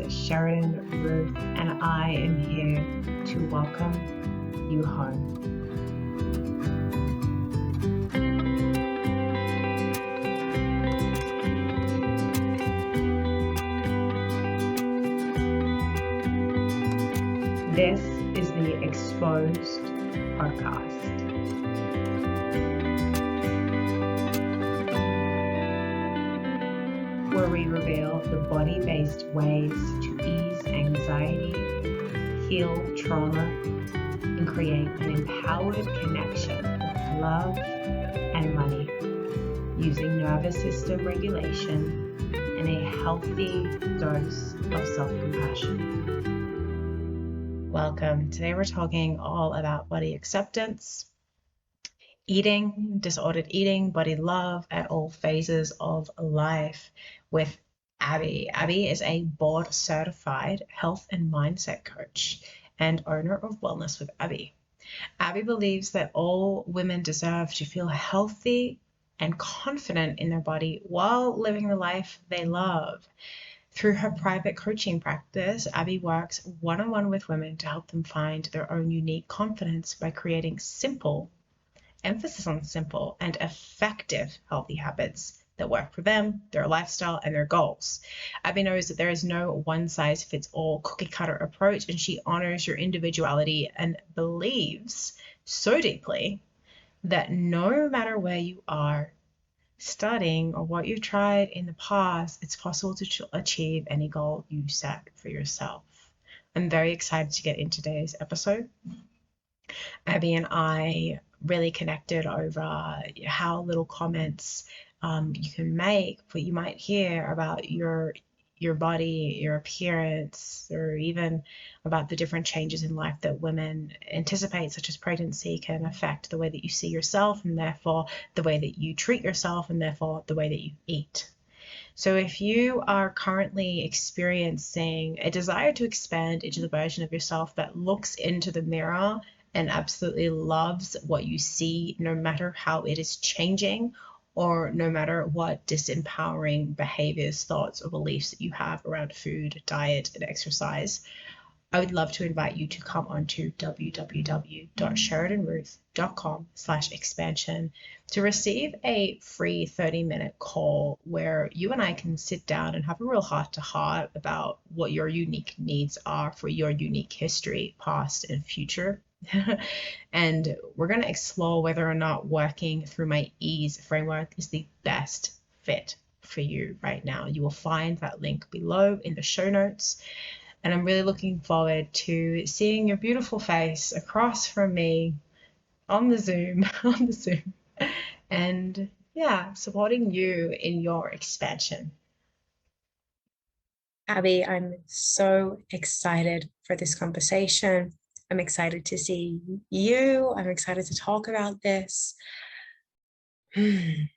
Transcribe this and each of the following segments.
Sheridan Ruth, and I am here to welcome you home. This is the Exposed Podcast. Where we reveal the body-based ways to ease anxiety, heal trauma, and create an empowered connection with love and money using nervous system regulation and a healthy dose of self-compassion. Welcome. Today we're talking all about body acceptance, eating, disordered eating, body love at all phases of life with Abbey. Abbey is a board certified health and mindset coach and owner of Wellness with Abbey. Abbey believes that all women deserve to feel healthy and confident in their body while living the life they love. Through her private coaching practice, Abbey works one-on-one with women to help them find their own unique confidence by creating simple, emphasis on simple, and effective healthy habits that work for them, their lifestyle, and their goals. Abbey knows that there is no one-size-fits-all cookie-cutter approach, and she honors your individuality and believes so deeply that no matter where you are studying or what you've tried in the past, it's possible to achieve any goal you set for yourself. I'm very excited to get into today's episode. Abbey and I really connected over how little comments you can make, what you might hear about your body, your appearance, or even about the different changes in life that women anticipate, such as pregnancy, can affect the way that you see yourself and therefore the way that you treat yourself and therefore the way that you eat. So if you are currently experiencing a desire to expand into the version of yourself that looks into the mirror and absolutely loves what you see, no matter how it is changing, or no matter what disempowering behaviors, thoughts, or beliefs that you have around food, diet, and exercise, I would love to invite you to come onto www.sheridanruth.com/expansion to receive a free 30-minute call where you and I can sit down and have a real heart-to-heart about what your unique needs are for your unique history, past and future. And we're going to explore whether or not working through my ease framework is the best fit for you right now. You will find that link below in the show notes. And I'm really looking forward to seeing your beautiful face across from me on the Zoom, and supporting you in your expansion. Abbey, I'm so excited for this conversation. I'm excited to see you. I'm excited to talk about this. I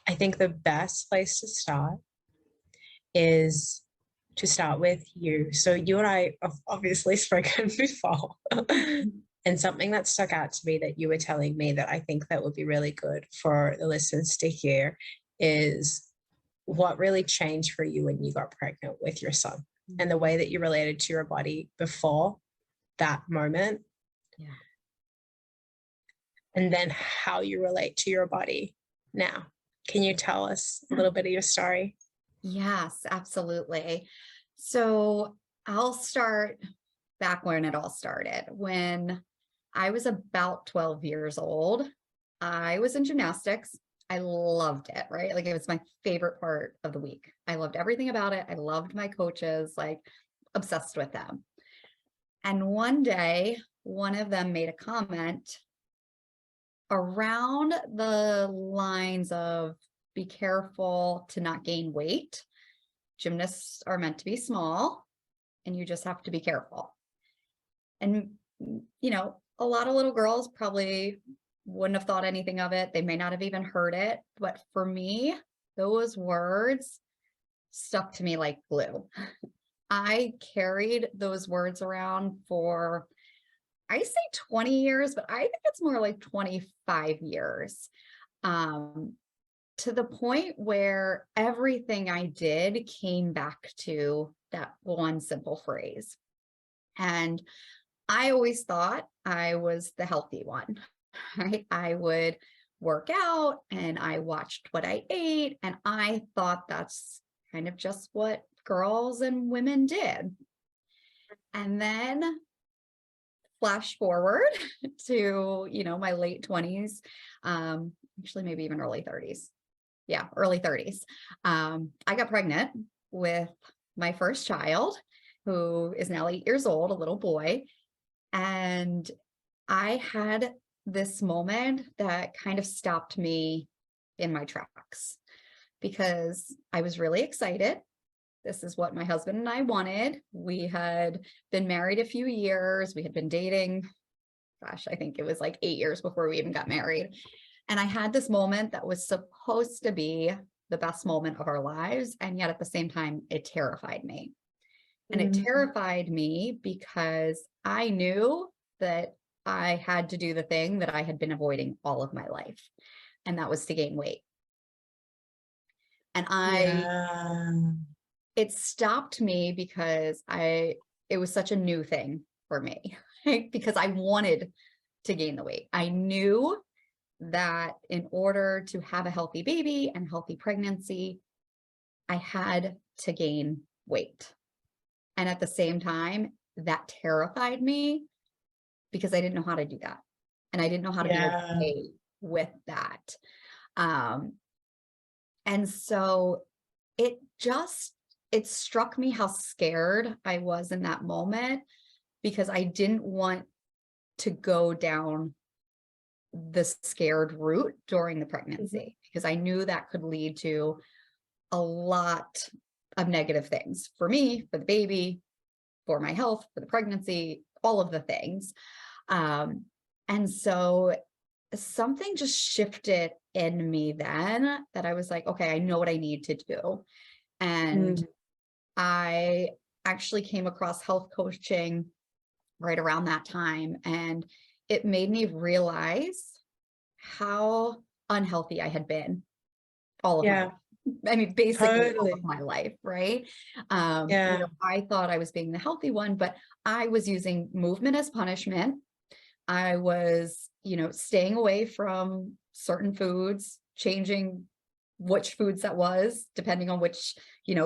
think the best place to start is to start with you. So you and I have obviously spoken before. And something that stuck out to me that you were telling me that I think that would be really good for the listeners to hear is what really changed for you when you got pregnant with your son and the way that you related to your body before that moment. Yeah. And then how you relate to your body now. Can you tell us a little bit of your story? Yes, absolutely. So I'll start back when it all started. When I was about 12 years old, I was in gymnastics. I loved it, right? Like it was my favorite part of the week. I loved everything about it. I loved my coaches, like obsessed with them. And one day, one of them made a comment around the lines of be careful to not gain weight. Gymnasts are meant to be small and you just have to be careful. And, you know, a lot of little girls probably wouldn't have thought anything of it. They may not have even heard it. But for me, those words stuck to me like glue. I carried those words around for, I say 20 years, but I think it's more like 25 years. To the point where everything I did came back to that one simple phrase. And I always thought I was the healthy one, right? I would work out and I watched what I ate, and I thought that's kind of just what girls and women did. And then flash forward to, my late 20s, actually maybe even early 30s. Yeah, early 30s. I got pregnant with my first child, who is now 8 years old, a little boy. And I had this moment that kind of stopped me in my tracks, because I was really excited. This is what my husband and I wanted. We had been married a few years. We had been dating, gosh, I think it was like 8 years before we even got married. And I had this moment that was supposed to be the best moment of our lives. And yet at the same time, it terrified me. And it terrified me because I knew that I had to do the thing that I had been avoiding all of my life, and that was to gain weight. And it stopped me because it was such a new thing for me, right? Because I wanted to gain the weight. I knew that in order to have a healthy baby and healthy pregnancy, I had to gain weight. And at the same time, that terrified me because I didn't know how to do that. And I didn't know how to be okay with that. And so it struck me how scared I was in that moment, because I didn't want to go down the scared route during the pregnancy, because I knew that could lead to a lot of negative things for me, for the baby, for my health, for the pregnancy, all of the things. And so something just shifted in me then, that I was like, okay, I know what I need to do. And I actually came across health coaching right around that time, and it made me realize how unhealthy I had been all of my life. I mean, basically all of my life, right? I thought I was being the healthy one, but I was using movement as punishment. I was, staying away from certain foods, changing which foods that was, depending on which,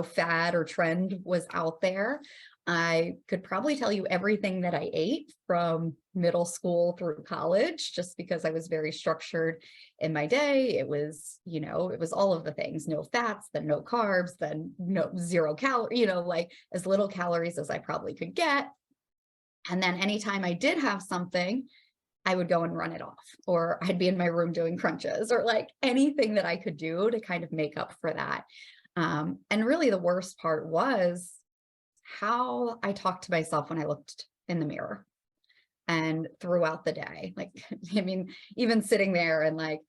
fad or trend was out there. I could probably tell you everything that I ate from middle school through college, just because I was very structured in my day. It was, it was all of the things: no fats, then no carbs, then no 0 calorie, like as little calories as I probably could get. And then anytime I did have something, I would go and run it off, or I'd be in my room doing crunches, or like anything that I could do to kind of make up for that. And really the worst part was how I talked to myself when I looked in the mirror and throughout the day. Like, I mean, even sitting there and like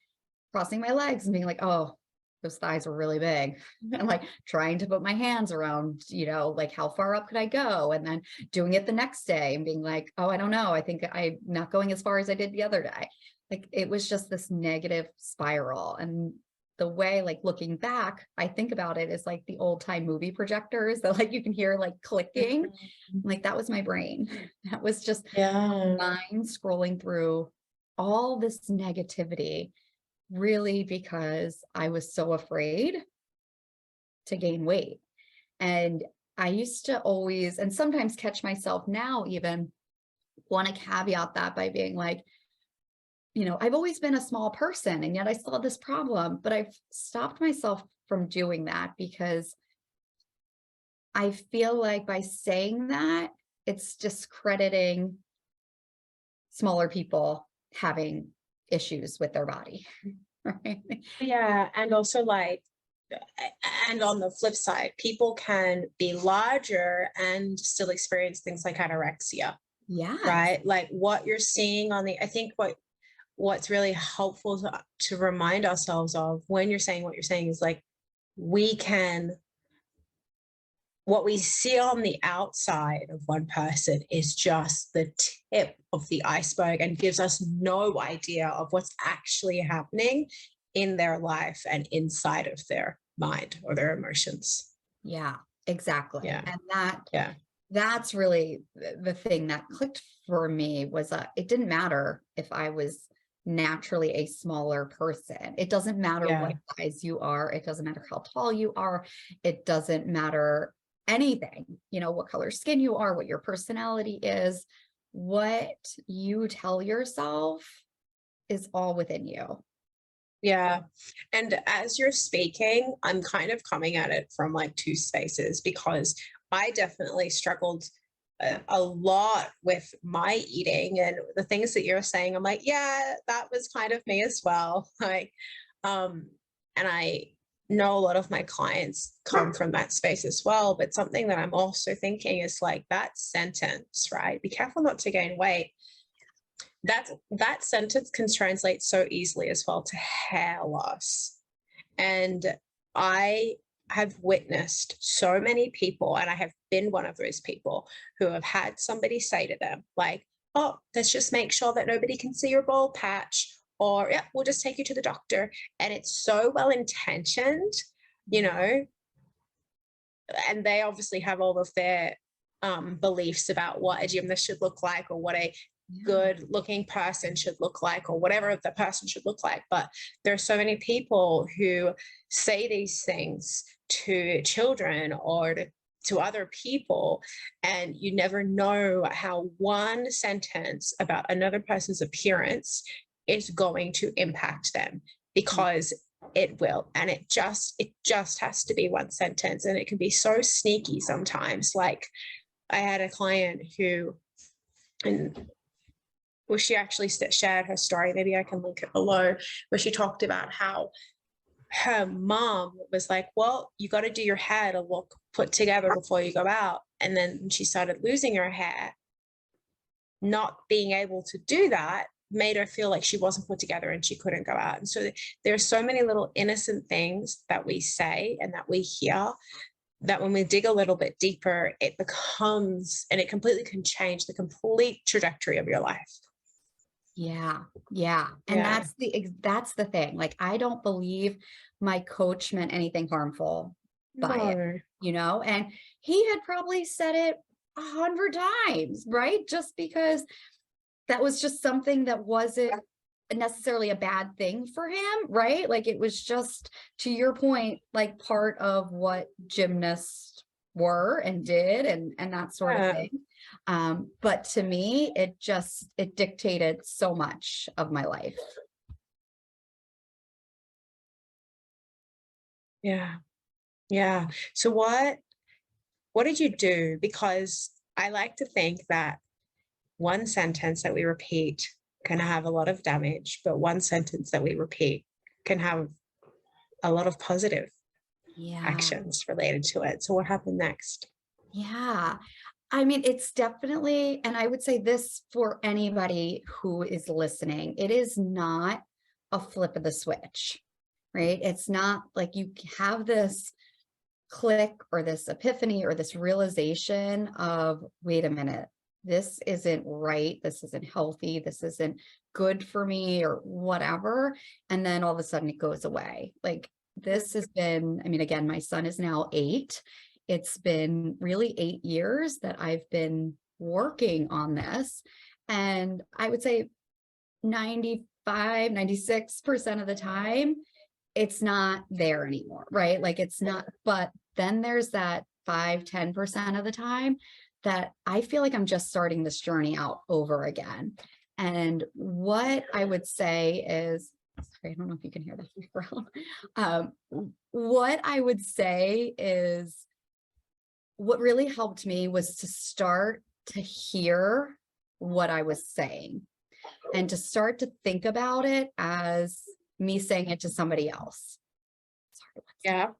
crossing my legs and being like, oh, those thighs are really big. And like trying to put my hands around, like how far up could I go? And then doing it the next day and being like, oh, I don't know. I think I'm not going as far as I did the other day. Like it was just this negative spiral. And the way, like looking back, I think about it as like the old time movie projectors that like you can hear like clicking. Like that was my brain. That was just mind scrolling through all this negativity, really because I was so afraid to gain weight. And I used to always, and sometimes catch myself now even, want to caveat that by being like, I've always been a small person and yet I still have this problem, but I've stopped myself from doing that because I feel like by saying that, it's discrediting smaller people having issues with their body. Right? Yeah, and also like, and on the flip side, people can be larger and still experience things like anorexia. Yeah. Right? Like what you're seeing I think what's really helpful to remind ourselves of when you're saying what you're saying is like, what we see on the outside of one person is just the tip of the iceberg and gives us no idea of what's actually happening in their life and inside of their mind or their emotions. Yeah, Exactly. Yeah. And Yeah. that's really the thing that clicked for me was it didn't matter if I was naturally a smaller person. It doesn't matter Yeah. what size you are. It doesn't matter how tall you are. It doesn't matter anything, what color skin you are, what your personality is, what you tell yourself is all within you. Yeah. And as you're speaking, I'm kind of coming at it from like two spaces, because I definitely struggled a lot with my eating and the things that you're saying. I'm like, yeah, that was kind of me as well. Like, and I know a lot of my clients come from that space as well. But something that I'm also thinking is like that sentence, right? Be careful not to gain weight. That sentence can translate so easily as well to hair loss. And I have witnessed so many people, and I have been one of those people who have had somebody say to them, like, oh, let's just make sure that nobody can see your bald patch, or yeah, we'll just take you to the doctor. And it's so well intentioned, you know, and they obviously have all of their beliefs about what a gymnast should look like, or what a good looking person should look like, or whatever the person should look like. But there are so many people who say these things to children or to other people, and you never know how one sentence about another person's appearance is going to impact them, because it will. And it just has to be one sentence, and it can be so sneaky sometimes. Like, I had a client who, and well, she actually shared her story, maybe I can link it below, where she talked about how her mom was like, well, you got to do your hair to look put together before you go out. And then she started losing her hair. Not being able to do that made her feel like she wasn't put together and she couldn't go out. And so there are so many little innocent things that we say and that we hear, that when we dig a little bit deeper, it becomes, and it completely can change the complete trajectory of your life. Yeah. Yeah. And Yeah. that's the thing. Like, I don't believe my coach meant anything harmful by it, No. and he had probably said it 100 times, right? Just because that was just something that wasn't necessarily a bad thing for him, right? Like, it was just, to your point, like part of what gymnasts were and did, and that sort of Yeah. thing. But to me, it dictated so much of my life. Yeah. Yeah. So what did you do? Because I like to think that one sentence that we repeat can have a lot of damage, but one sentence that we repeat can have a lot of positive Yeah. actions related to it. So what happened next? Yeah. I mean, it's definitely, and I would say this for anybody who is listening, it is not a flip of the switch, right? It's not like you have this click or this epiphany or this realization of, wait a minute, this isn't right. This isn't healthy. This isn't good for me, or whatever. And then all of a sudden it goes away. Like, this has been, I mean, again, my son is now 8. It's been really 8 years that I've been working on this. And I would say 95, 96% of the time, it's not there anymore, right? Like, it's not, but then there's that 5-10% of the time that I feel like I'm just starting this journey out over again. And what I would say is, sorry, I don't know if you can hear that background. What I would say is, what really helped me was to start to hear what I was saying, and to start to think about it as me saying it to somebody else. Sorry. Yeah.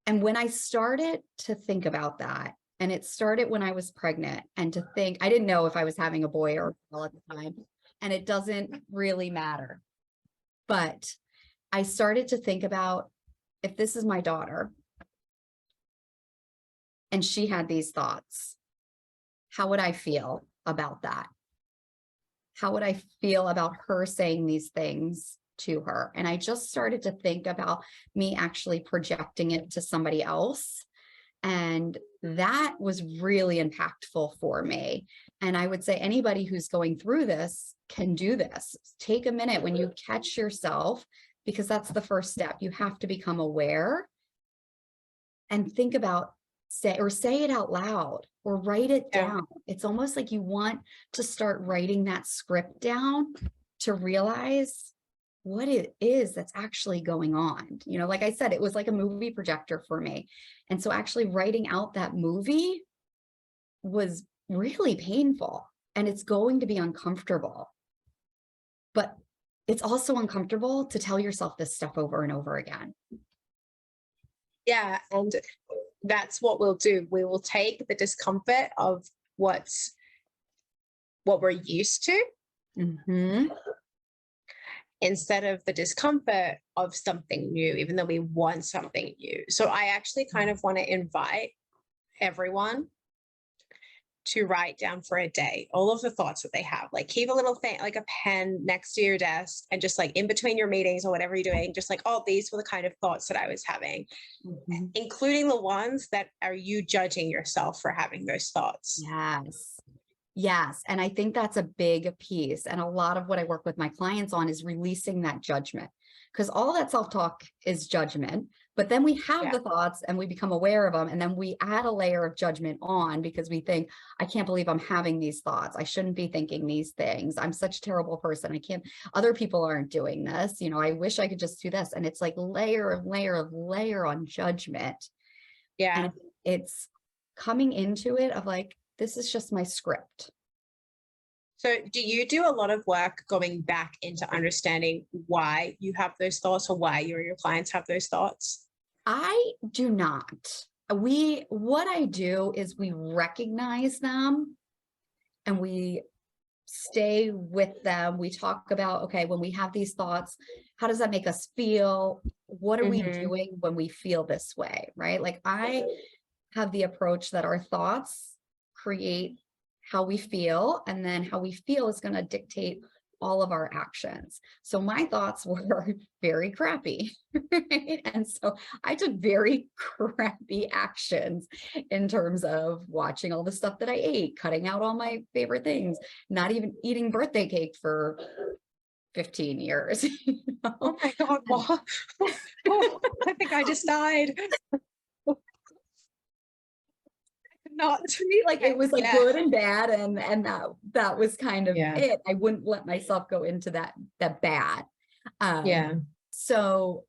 And when I started to think about that, and it started when I was pregnant, and to think, I didn't know if I was having a boy or a girl at the time, and it doesn't really matter. But I started to think about, if this is my daughter and she had these thoughts, how would I feel about that? how would I feel about her saying these things to her? And I just started to think about me actually projecting it to somebody else. And that was really impactful for me. And I would say anybody who's going through this can do this. Take a minute when you catch yourself, because that's the first step. You have to become aware and think about say it out loud or write it down. It's almost like you want to start writing that script down to realize what it is that's actually going on. You know, like I said, it was like a movie projector for me. And so actually writing out that movie was really painful, and it's going to be uncomfortable. But it's also uncomfortable to tell yourself this stuff over and over again. Yeah, and that's what we'll do. We will take the discomfort of what we're used to, instead of the discomfort of something new, even though we want something new. So I actually kind of want to invite everyone to write down for a day all of the thoughts that they have. Like keep a little thing, like a pen next to your desk, and just like in between your meetings or whatever you're doing, just like, oh, these were the kind of thoughts that I was having, including the ones that are you judging yourself for having those thoughts. Yes. And I think that's a big piece. And a lot of what I work with my clients on is releasing that judgment, because all that self-talk is judgment. But then we have the thoughts and we become aware of them. And then we add a layer of judgment on because we think, I can't believe I'm having these thoughts. I shouldn't be thinking these things. I'm such a terrible person. I can't, other people aren't doing this. You know, I wish I could just do this. And it's like layer on judgment. Yeah. And it's coming into it of like, this is just my script. So do you do a lot of work going back into understanding why you have those thoughts, or why you or your clients have those thoughts? I do not. What I do is we recognize them and we stay with them. We talk about, okay, when we have these thoughts, how does that make us feel? What are we doing when we feel this way, right? Like I have the approach that our thoughts create how we feel, and then how we feel is going to dictate all of our actions. So my thoughts were very crappy, right? And so I took very crappy actions in terms of watching all the stuff that I ate, cutting out all my favorite things, not even eating birthday cake for 15 years. You know? Oh my God, what? Oh, I think I just died. Not to me, like it was like good and bad, and that was kind of it. I wouldn't let myself go into that bad. So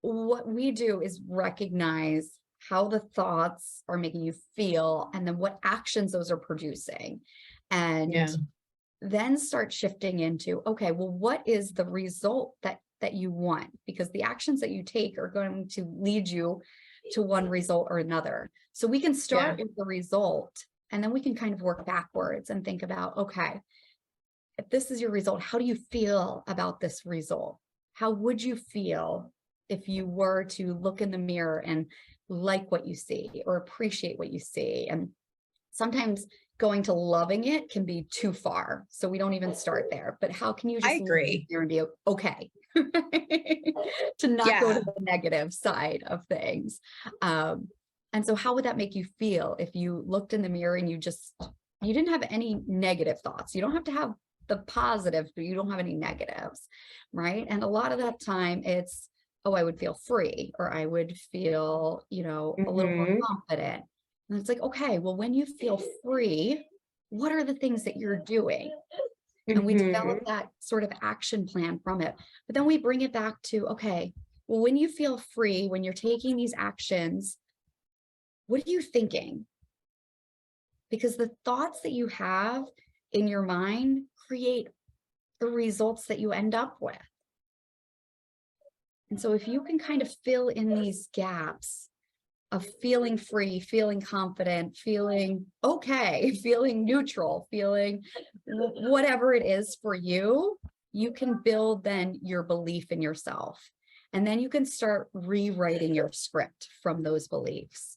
what we do is recognize how the thoughts are making you feel, and then what actions those are producing, and then start shifting into, okay, well, what is the result that you want? Because the actions that you take are going to lead you to one result or another. So we can start with the result, and then we can kind of work backwards and think about, okay, if this is your result, how do you feel about this result? How would you feel if you were to look in the mirror and like what you see or appreciate what you see? And sometimes going to loving it can be too far. So we don't even start there. But how can you just look in the mirror and be okay? To not go to the negative side of things. And so how would that make you feel if you looked in the mirror and you didn't have any negative thoughts? You don't have to have the positive, but you don't have any negatives, right? And a lot of that time it's, oh, I would feel free, or I would feel, you know, a little more confident. And it's like, okay, well, when you feel free, what are the things that you're doing? And we develop that sort of action plan from it. But then we bring it back to, okay, well, when you feel free, when you're taking these actions, what are you thinking? Because the thoughts that you have in your mind create the results that you end up with. And so if you can kind of fill in these gaps of feeling free, feeling confident, feeling okay, feeling neutral, feeling whatever it is for you, you can build then your belief in yourself. And then you can start rewriting your script from those beliefs.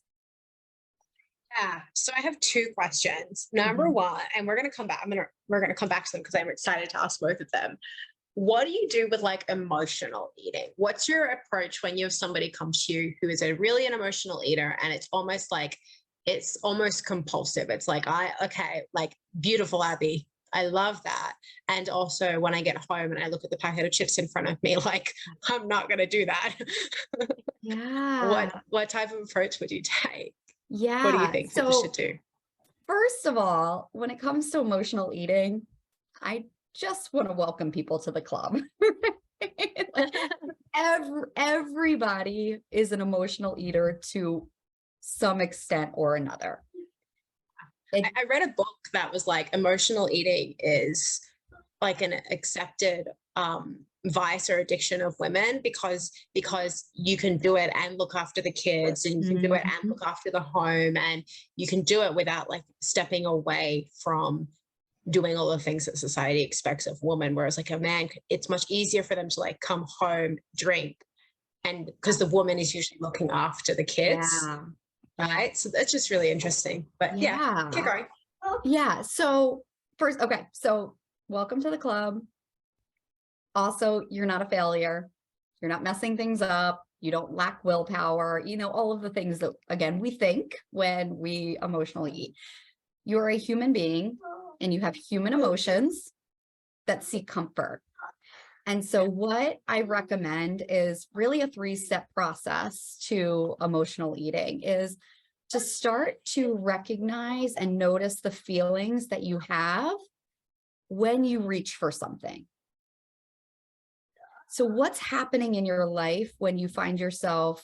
Yeah. So I have two questions. Number one, and we're gonna come back. We're gonna come back to them because I'm excited to ask both of them. What do you do with like emotional eating? What's your approach when you have somebody come to you who is an emotional eater, and it's almost compulsive? It's like, okay, like beautiful, Abby. I love that. And also when I get home and I look at the packet of chips in front of me, like, I'm not going to do that. Yeah. What type of approach would you take? Yeah. What do you think people should do? First of all, when it comes to emotional eating, I just want to welcome people to the club. Everybody is an emotional eater to some extent or another. I read a book that was like emotional eating is like an accepted vice or addiction of women because you can do it and look after the kids, and you can do it and look after the home, and you can do it without like stepping away from doing all the things that society expects of women. Whereas like a man, it's much easier for them to like come home, drink, and because the woman is usually looking after the kids. Yeah. Right. So that's just really interesting. But yeah, keep going. Yeah. So first, okay. So welcome to the club. Also, you're not a failure. You're not messing things up. You don't lack willpower, all of the things that, again, we think when we emotionally eat. You're a human being and you have human emotions that seek comfort. And so what I recommend is really a 3-step process to emotional eating is to start to recognize and notice the feelings that you have when you reach for something. So what's happening in your life when you find yourself,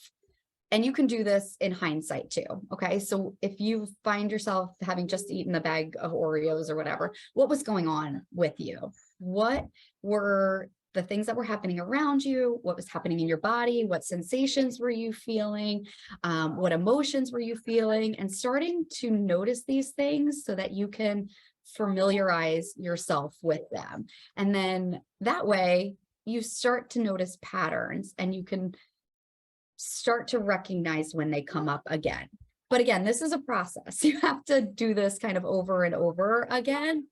and you can do this in hindsight too, okay? So if you find yourself having just eaten a bag of Oreos or whatever, what was going on with you? What were the things that were happening around you? What was happening in your body? What sensations were you feeling? What emotions were you feeling? And starting to notice these things so that you can familiarize yourself with them. And then that way you start to notice patterns and you can start to recognize when they come up again. But again, this is a process. You have to do this kind of over and over again.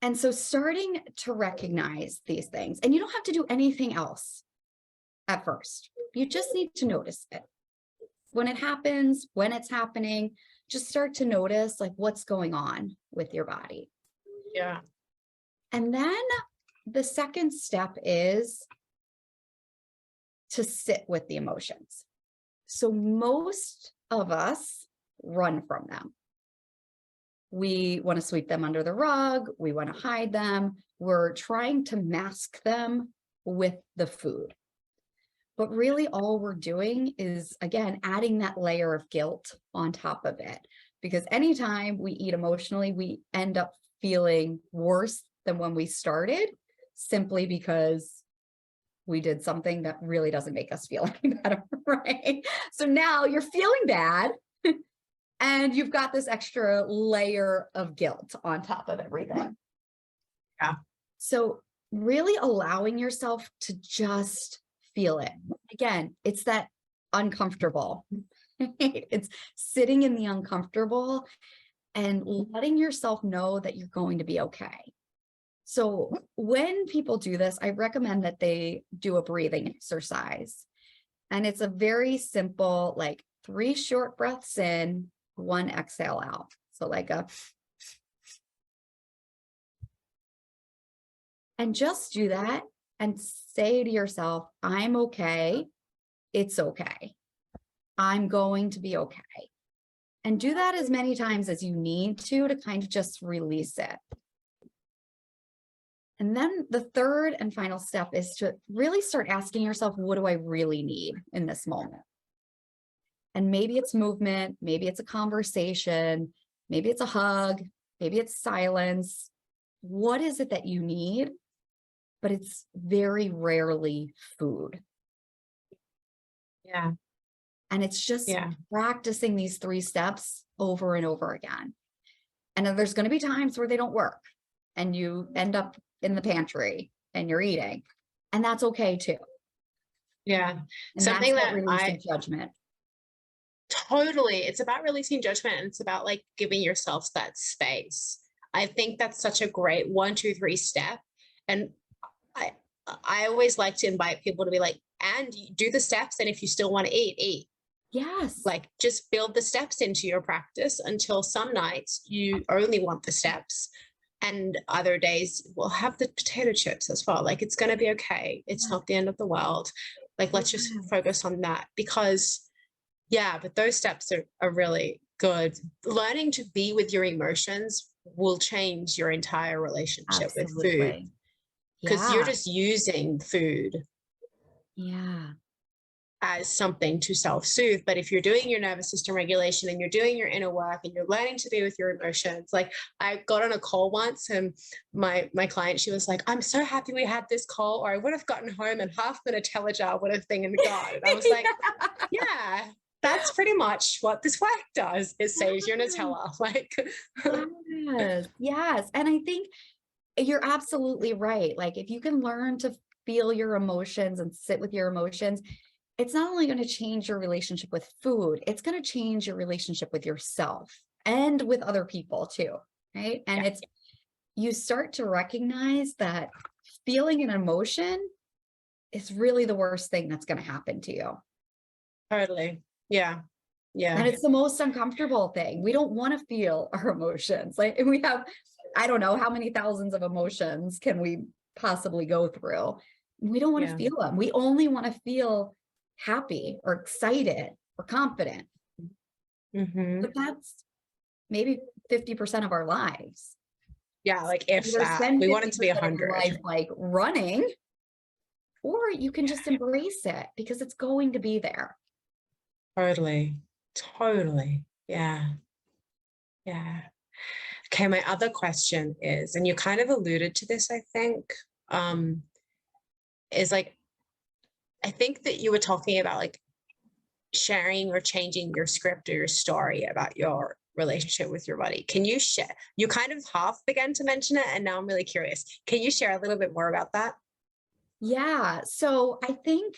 And so starting to recognize these things, and you don't have to do anything else at first. You just need to notice it. When it happens, when it's happening, just start to notice like what's going on with your body. Yeah. And then the second step is to sit with the emotions. So most of us run from them. We want to sweep them under the rug. We want to hide them. We're trying to mask them with the food. But really all we're doing is, again, adding that layer of guilt on top of it. Because anytime we eat emotionally, we end up feeling worse than when we started, simply because we did something that really doesn't make us feel any better, right? So now you're feeling bad and you've got this extra layer of guilt on top of everything. Yeah. So really allowing yourself to just feel it. Again, it's that uncomfortable. It's sitting in the uncomfortable and letting yourself know that you're going to be okay. So when people do this, I recommend that they do a breathing exercise. And it's a very simple, like 3 short breaths in, 1 exhale out. So like and just do that and say to yourself, I'm okay. It's okay. I'm going to be okay. And do that as many times as you need to kind of just release it. And then the third and final step is to really start asking yourself, what do I really need in this moment? And maybe it's movement, maybe it's a conversation, maybe it's a hug, maybe it's silence. What is it that you need? But it's very rarely food. Yeah. And it's just practicing these 3 steps over and over again. And then there's going to be times where they don't work. and you end up in the pantry and you're eating, and that's okay too. Yeah. And Something that's that about releasing judgment. Totally. It's about releasing judgment, and it's about like giving yourself that space. I think that's such a great 1, 2, 3 step. And I I always like to invite people to be like, and you do the steps. And if you still want to eat, eat. Yes. Like just build the steps into your practice until some nights you only want the steps. And other days we'll have the potato chips as well. Like it's going to be okay. It's not the end of the world. Like let's just focus on that, because yeah, but those steps are really good. Learning to be with your emotions will change your entire relationship with food, Absolutely. because you're Yeah. just using food Yeah. as something to self-soothe. But if you're doing your nervous system regulation and you're doing your inner work and you're learning to be with your emotions, like I got on a call once and my client, she was like, I'm so happy we had this call, or I would have gotten home and half the Nutella jar would have been in the garden. I was like, yeah, that's pretty much what this work does. It saves your Nutella. Like, Yes. Yes. And I think you're absolutely right. Like if you can learn to feel your emotions and sit with your emotions, it's not only going to change your relationship with food, it's going to change your relationship with yourself and with other people too. Right. And Yeah. it's, you start to recognize that feeling an emotion is really the worst thing that's going to happen to you. Totally. Yeah. Yeah. And it's the most uncomfortable thing. We don't want to feel our emotions. Like we have, I don't know how many thousands of emotions can we possibly go through. We don't want to feel them. We only want to feel happy or excited or confident. But that's maybe 50% of our lives. Yeah, like if Either that. spend We want it to be 50% of your 100. life like running, or you can just embrace it because it's going to be there. Totally. Totally. Yeah. Yeah. Okay, my other question is, and you kind of alluded to this, I think, is like, I think that you were talking about like sharing or changing your script or your story about your relationship with your body. Can you share? You kind of half began to mention it, and now I'm really curious. Can you share a little bit more about that? Yeah. So I think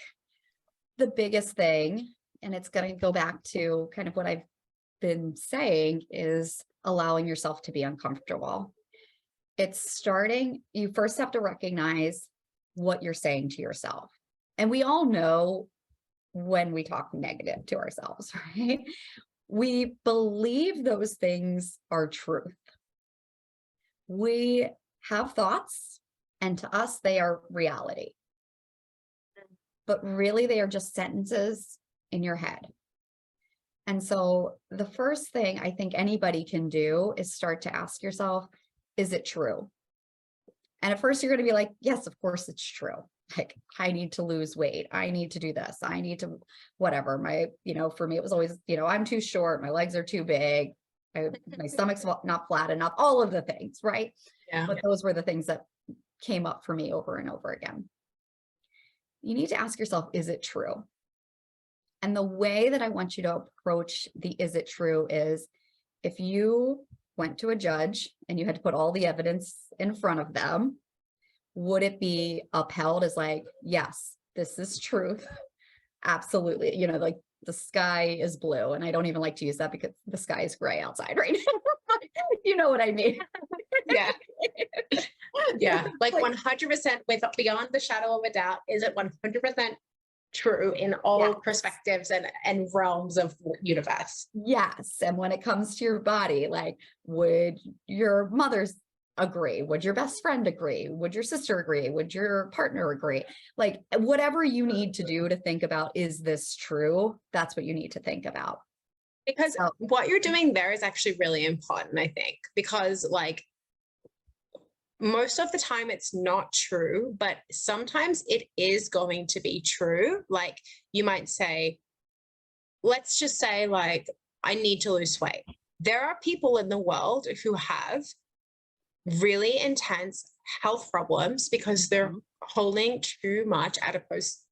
the biggest thing, and it's going to go back to kind of what I've been saying, is allowing yourself to be uncomfortable. It's starting, you first have to recognize what you're saying to yourself. And we all know when we talk negative to ourselves, right? We believe those things are truth. We have thoughts, and to us, they are reality. But really, they are just sentences in your head. And so the first thing I think anybody can do is start to ask yourself, is it true? And at first you're going to be like, yes, of course it's true. Like, I need to lose weight. I need to do this. I need to, whatever. For me, it was always, I'm too short. My legs are too big. My stomach's not flat enough, all of the things, right? Yeah. But those were the things that came up for me over and over again. You need to ask yourself, is it true? And the way that I want you to approach the is it true is, if you went to a judge and you had to put all the evidence in front of them, would it be upheld as like, yes, this is truth? Absolutely. Like the sky is blue. And I don't even like to use that because the sky is gray outside right now. You know what I mean? Yeah. Yeah. Like 100% with beyond the shadow of a doubt, is it 100% true in all perspectives and realms of universe? Yes. And when it comes to your body, like, would your mother's agree? Would your best friend agree? Would your sister agree? Would your partner agree? Like, whatever you need to do to think about, is this true? That's what you need to think about. Because what you're doing there is actually really important, I think, because like most of the time it's not true, but sometimes it is going to be true. Like you might say, let's just say like, I need to lose weight. There are people in the world who have really intense health problems because they're holding too much adipose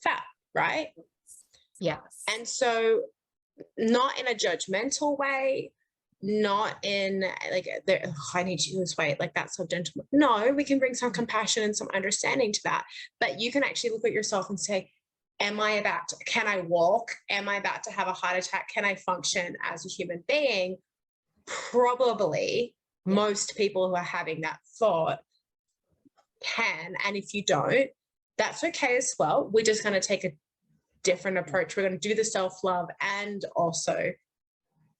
fat, right? Yes. And so not in a judgmental way, not in like, I need you to lose weight, like that's so gentle. No, we can bring some compassion and some understanding to that. But you can actually look at yourself and say, can I walk? Am I about to have a heart attack? Can I function as a human being? Probably most people who are having that thought can. And if you don't, that's okay as well. We're just going to take a different approach. We're going to do the self-love and also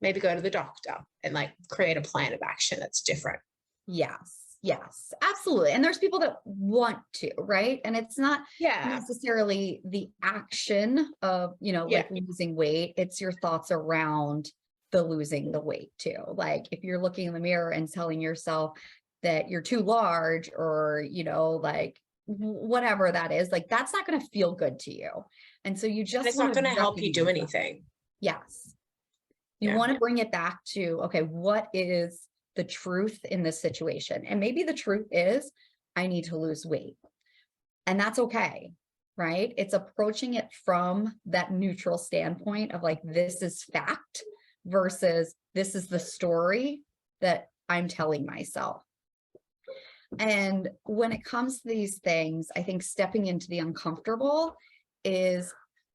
maybe go to the doctor and like create a plan of action that's different. Yes, absolutely. And there's people that want to, right? And it's not Yeah. necessarily the action of, like losing weight. It's your thoughts around the losing the weight too. Like if you're looking in the mirror and telling yourself that you're too large or, like whatever that is, like that's not going to feel good to you. And so you just, it's not going to help you do anything. Yes. You want to bring it back to, okay, what is the truth in this situation? And maybe the truth is I need to lose weight. And that's okay, right? It's approaching it from that neutral standpoint of like, this is fact versus this is the story that I'm telling myself. And when it comes to these things, I think stepping into the uncomfortable is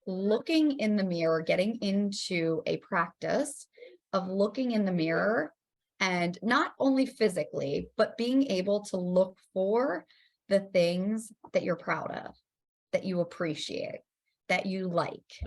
looking in the mirror, getting into a practice of looking in the mirror and not only physically, but being able to look for the things that you're proud of, that you appreciate, that you like.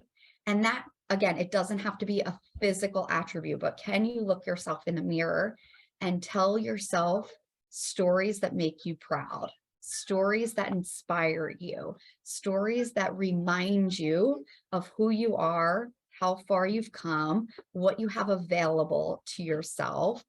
And that, again, it doesn't have to be a physical attribute, but can you look yourself in the mirror and tell yourself stories that make you proud, stories that inspire you, stories that remind you of who you are, how far you've come, what you have available to yourself,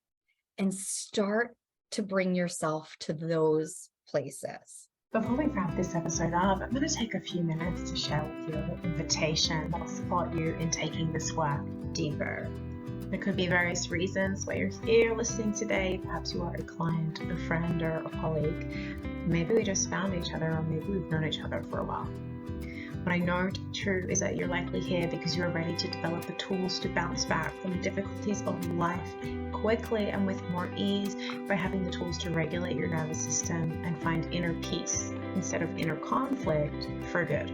and start to bring yourself to those places. Before we wrap this episode up, I'm going to take a few minutes to share with you a little invitation that will support you in taking this work deeper. There could be various reasons why you're here listening today. Perhaps you are a client, a friend, or a colleague. Maybe we just found each other, or maybe we've known each other for a while. What I know to be true is that you're likely here because you're ready to develop the tools to bounce back from the difficulties of life quickly and with more ease by having the tools to regulate your nervous system and find inner peace instead of inner conflict for good.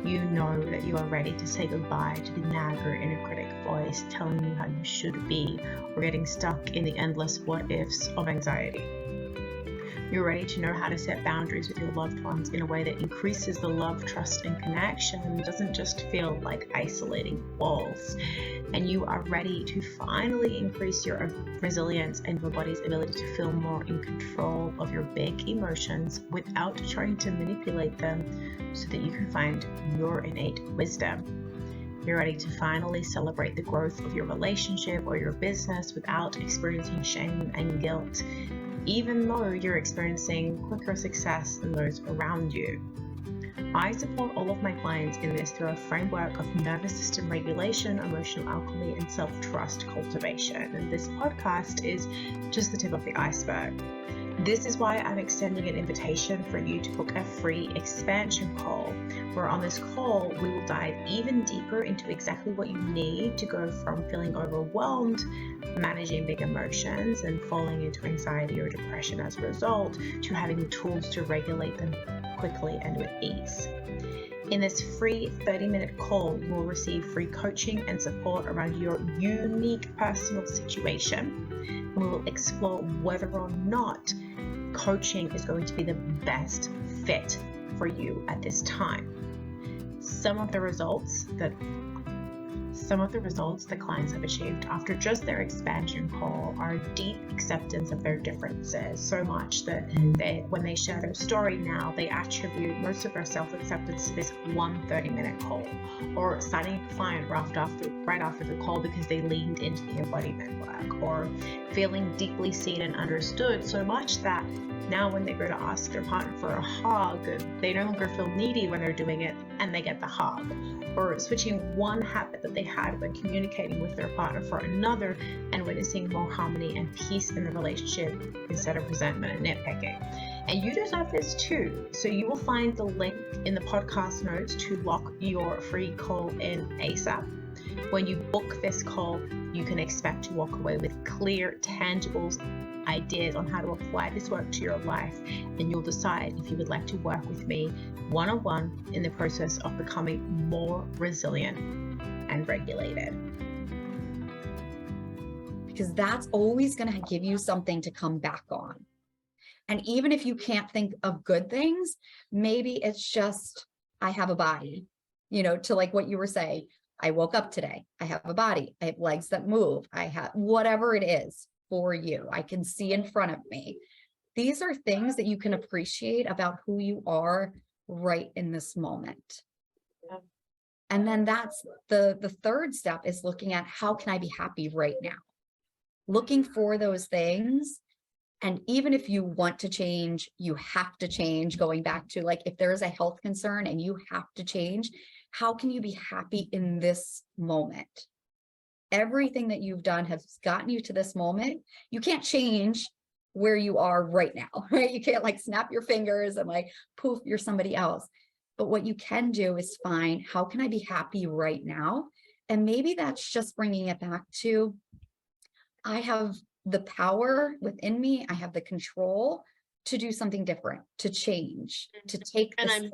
You know that you are ready to say goodbye to the nagger inner critic voice telling you how you should be or getting stuck in the endless what ifs of anxiety. You're ready to know how to set boundaries with your loved ones in a way that increases the love, trust, and connection and doesn't just feel like isolating walls. And you are ready to finally increase your resilience and your body's ability to feel more in control of your big emotions without trying to manipulate them so that you can find your innate wisdom. You're ready to finally celebrate the growth of your relationship or your business without experiencing shame and guilt, even though you're experiencing quicker success than those around you. I support all of my clients in this through a framework of nervous system regulation, emotional alchemy, and self-trust cultivation. And this podcast is just the tip of the iceberg. This is why I'm extending an invitation for you to book a free expansion call, where on this call, we will dive even deeper into exactly what you need to go from feeling overwhelmed, managing big emotions, and falling into anxiety or depression as a result, to having the tools to regulate them quickly and with ease. In this free 30-minute call, you will receive free coaching and support around your unique personal situation. And we will explore whether or not coaching is going to be the best fit for you at this time. Some of the results that clients have achieved after just their expansion call are deep acceptance of their differences, so much that when they share their story now, they attribute most of their self-acceptance to this one 30-minute call, or signing a client right after the call because they leaned into the embodiment work, or feeling deeply seen and understood so much that now when they go to ask their partner for a hug, they no longer feel needy when they're doing it and they get the hug. Or switching one habit that they had when communicating with their partner for another and witnessing more harmony and peace in the relationship instead of resentment and nitpicking. And you deserve this too. So you will find the link in the podcast notes to lock your free call in ASAP. When you book this call, you can expect to walk away with clear, tangible ideas on how to apply this work to your life, and you'll decide if you would like to work with me one-on-one in the process of becoming more resilient and regulated. Because that's always going to give you something to come back on. And even if you can't think of good things, maybe it's just, I have a body, to like what you were saying. I woke up today. I have a body. I have legs that move. I have whatever it is for you. I can see in front of me. These are things that you can appreciate about who you are right in this moment. Yeah. And then that's the third step, is looking at, how can I be happy right now? Looking for those things. And even if you want to change, you have to change. Going back to, like, if there is a health concern and you have to change, how can you be happy in this moment? Everything that you've done has gotten you to this moment. You can't change where you are right now, right? You can't like snap your fingers and like, poof, you're somebody else. But what you can do is find, how can I be happy right now? And maybe that's just bringing it back to, I have the power within me. I have the control to do something different, to change, to take the step.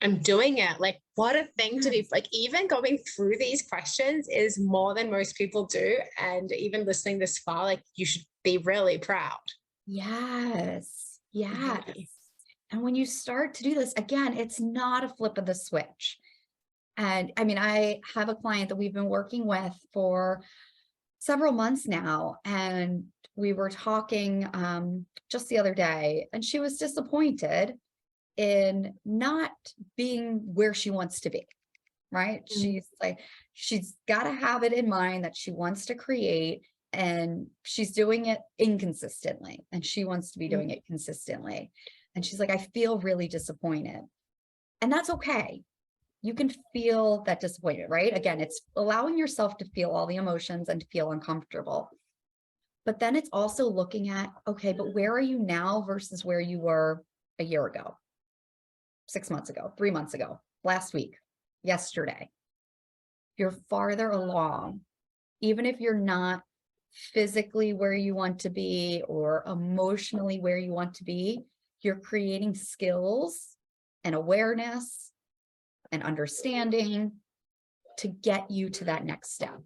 I'm doing it. Like, what a thing to be, like, even going through these questions is more than most people do. And even listening this far, like, you should be really proud. Yes. Yes. And when you start to do this, again, it's not a flip of the switch. And I mean, I have a client that we've been working with for several months now, and we were talking just the other day, and she was disappointed in not being where she wants to be, right? Mm-hmm. She's like, she's got to have it in mind that she wants to create, and she's doing it inconsistently, and she wants to be doing it consistently. And she's like, I feel really disappointed. And that's okay. You can feel that disappointment, right? Again, it's allowing yourself to feel all the emotions and to feel uncomfortable. But then it's also looking at, okay, but where are you now versus where you were a year ago, 6 months ago, 3 months ago, last week, yesterday? You're farther along, even if you're not physically where you want to be or emotionally where you want to be. You're creating skills and awareness and understanding to get you to that next step.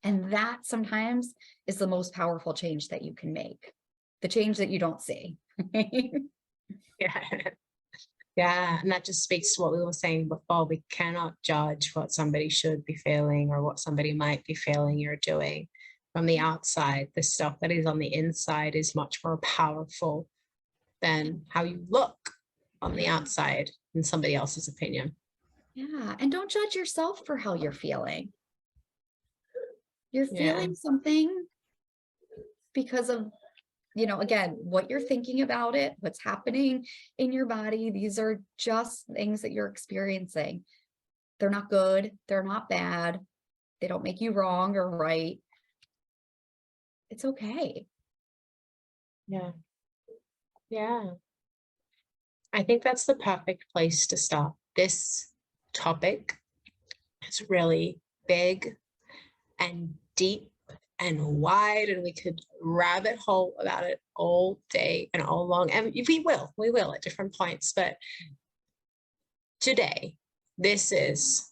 And that sometimes is the most powerful change that you can make, the change that you don't see. Yeah. Yeah. And that just speaks to what we were saying before. We cannot judge what somebody should be feeling or what somebody might be feeling or doing from the outside. The stuff that is on the inside is much more powerful than how you look on the outside in somebody else's opinion. Yeah. And don't judge yourself for how you're feeling. You're feeling something because of, again, what you're thinking about it, what's happening in your body. These are just things that you're experiencing. They're not good. They're not bad. They don't make you wrong or right. It's okay. Yeah. Yeah. I think that's the perfect place to stop. This topic is really big and deep and wide, and we could rabbit hole about it all day and all long. And we will at different points. But today, this is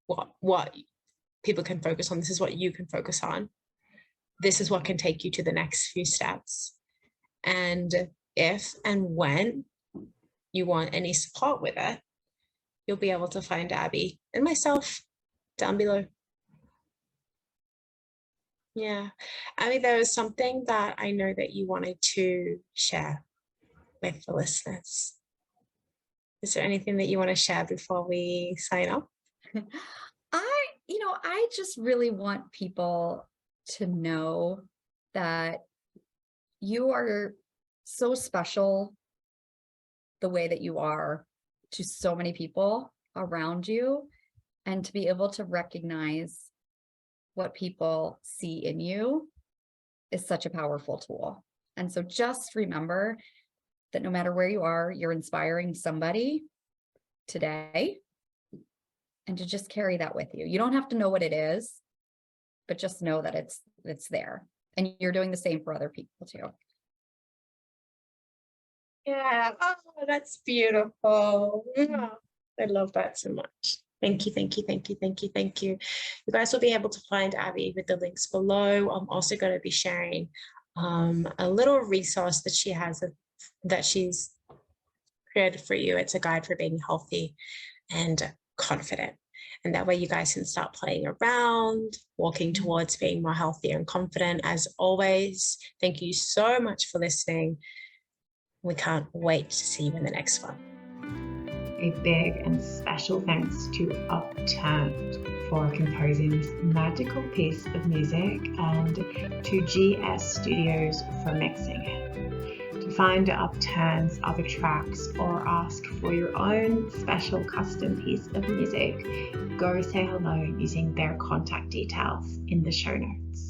what people can focus on. This is what you can focus on. This is what can take you to the next few steps. And if and when you want any support with it, you'll be able to find Abbey and myself down below. Yeah. Abbey, there was something that I know that you wanted to share with the listeners. Is there anything that you want to share before we sign off? I just really want people to know that you are so special the way that you are to so many people around you, and to be able to recognize what people see in you is such a powerful tool. And so just remember that no matter where you are, you're inspiring somebody today, and to just carry that with you. You don't have to know what it is, but just know that it's there. And you're doing the same for other people too. Yeah. Oh, that's beautiful. Oh, I love that so much. Thank you, thank you, thank you, thank you, thank you. You guys will be able to find Abbey with the links below. I'm also going to be sharing a little resource that she has that she's created for you. It's a guide for being healthy and confident. And that way you guys can start playing around, walking towards being more healthy and confident. As always, thank you so much for listening. We can't wait to see you in the next one. A big and special thanks to Upturned for composing this magical piece of music and to GS Studios for mixing it. To find Upturned's other tracks or ask for your own special custom piece of music, go say hello using their contact details in the show notes.